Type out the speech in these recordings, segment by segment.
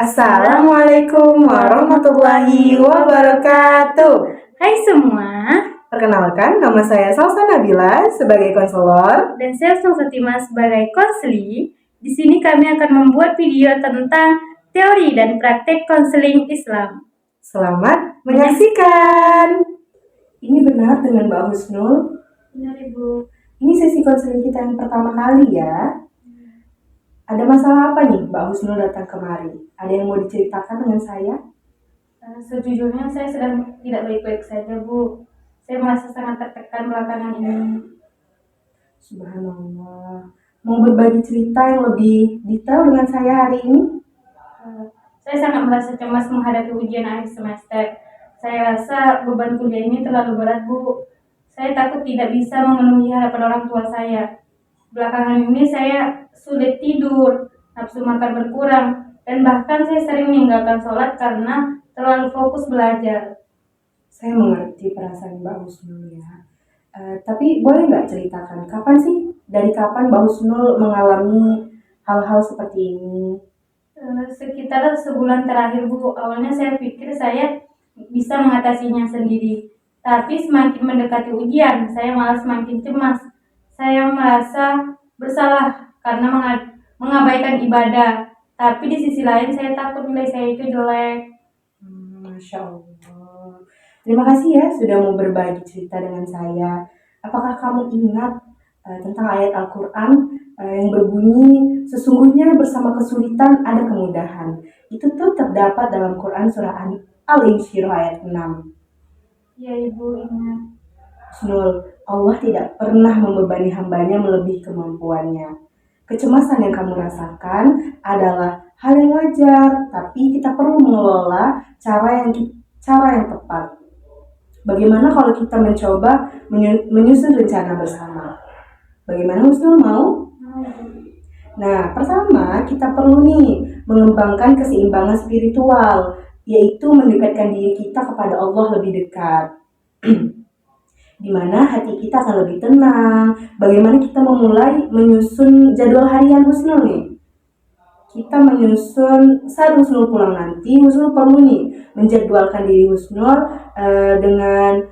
Assalamualaikum warahmatullahi wabarakatuh. Hai semua, Perkenalkan, nama saya Salsa Nabila sebagai konselor. dan saya Fatima sebagai konseli. Di sini kami akan membuat video tentang teori dan praktek konseling Islam. Selamat menyaksikan. Ini benar dengan Mbak Husnul? Benar Ibu. Ini sesi konseling kita yang pertama kali ya. Ada masalah apa nih Mbak Husnul datang kemari? Ada yang mau diceritakan dengan saya? Sejujurnya saya sedang tidak baik-baik saja Bu. Saya merasa sangat tertekan belakangan ini. Subhanallah. Mau berbagi cerita yang lebih detail dengan saya hari ini? Saya sangat merasa cemas menghadapi ujian akhir semester. Saya rasa beban kuliah ini terlalu berat Bu. Saya takut tidak bisa memenuhi harapan orang tua saya. Belakangan ini saya sulit tidur, nafsu makan berkurang, dan bahkan saya sering meninggalkan sholat karena terlalu fokus belajar. Saya mengerti perasaan Mbak Husnul ya. Tapi boleh nggak ceritakan kapan sih? Dari kapan Mbak Husnul mengalami hal-hal seperti ini? Sekitar sebulan terakhir Bu, awalnya saya pikir saya bisa mengatasinya sendiri. Tapi semakin mendekati ujian, saya malah semakin cemas. Saya merasa bersalah karena mengabaikan ibadah. Tapi di sisi lain saya takut nilai saya itu jelek. Masya Allah. Terima kasih ya sudah mau berbagi cerita dengan saya. Apakah kamu ingat tentang ayat Al-Quran yang berbunyi sesungguhnya bersama kesulitan ada kemudahan? Itu tuh terdapat dalam Quran surah Al-Insyirah ayat 6. Ya Ibu ingat. Husnul, Allah tidak pernah membebani hambanya melebihi kemampuannya. Kecemasan yang kamu rasakan adalah hal yang wajar, tapi kita perlu mengelola cara yang tepat. Bagaimana kalau kita mencoba menyusun rencana bersama? Bagaimana Husnul mau? Nah, pertama kita perlu nih mengembangkan keseimbangan spiritual, yaitu mendekatkan diri kita kepada Allah lebih dekat. Di mana hati kita akan lebih tenang. Bagaimana kita memulai menyusun jadwal harian Husnul nih? Kita menyusun saat Husnul pulang nanti, Husnul perlu nih menjadwalkan diri Husnul dengan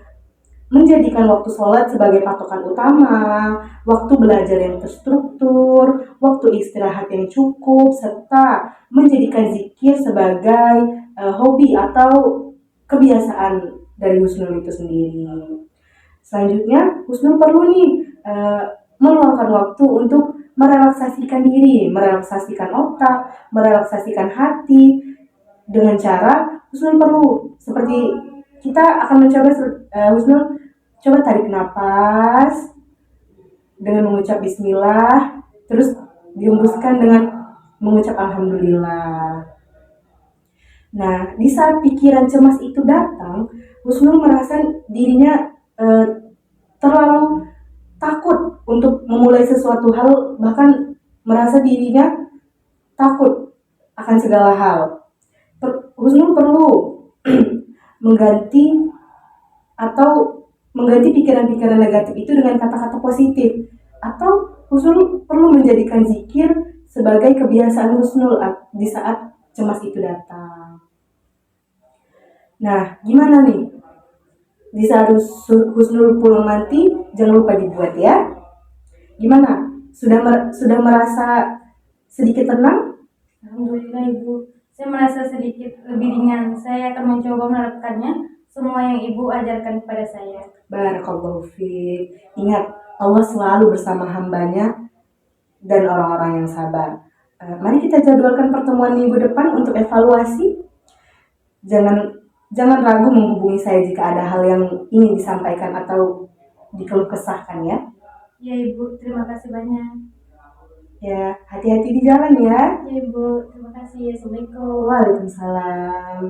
menjadikan waktu sholat sebagai patokan utama, waktu belajar yang terstruktur, waktu istirahat yang cukup, serta menjadikan zikir sebagai hobi atau kebiasaan dari Husnul itu sendiri. Selanjutnya, Husnul perlu nih meluangkan waktu untuk merelaksasikan diri, merelaksasikan otak, merelaksasikan hati dengan cara Husnul perlu seperti kita akan mencoba Husnul coba tarik nafas dengan mengucap Bismillah, terus dihembuskan dengan mengucap Alhamdulillah. Nah, di saat pikiran cemas itu datang, Husnul merasa dirinya terlalu takut untuk memulai sesuatu hal, bahkan merasa dirinya takut akan segala hal. Husnul perlu mengganti pikiran-pikiran negatif itu dengan kata-kata positif, atau Husnul perlu menjadikan zikir sebagai kebiasaan Husnul di saat cemas itu datang. Nah, gimana nih? Di saat Husnul pulang nanti, jangan lupa dibuat ya. Gimana? Sudah merasa sedikit tenang? Alhamdulillah Ibu, saya merasa sedikit lebih ringan. Saya akan mencoba menerapkannya semua yang Ibu ajarkan kepada saya. Barakallahu fiik. Ingat, Allah selalu bersama hambanya dan orang-orang yang sabar. Mari kita jadwalkan pertemuan minggu depan untuk evaluasi. Jangan ragu menghubungi saya jika ada hal yang ingin disampaikan atau dikeluh kesahkan ya. Ya Ibu, terima kasih banyak. Ya, hati-hati di jalan ya. Ya Ibu, terima kasih. Assalamualaikum. Waalaikumsalam.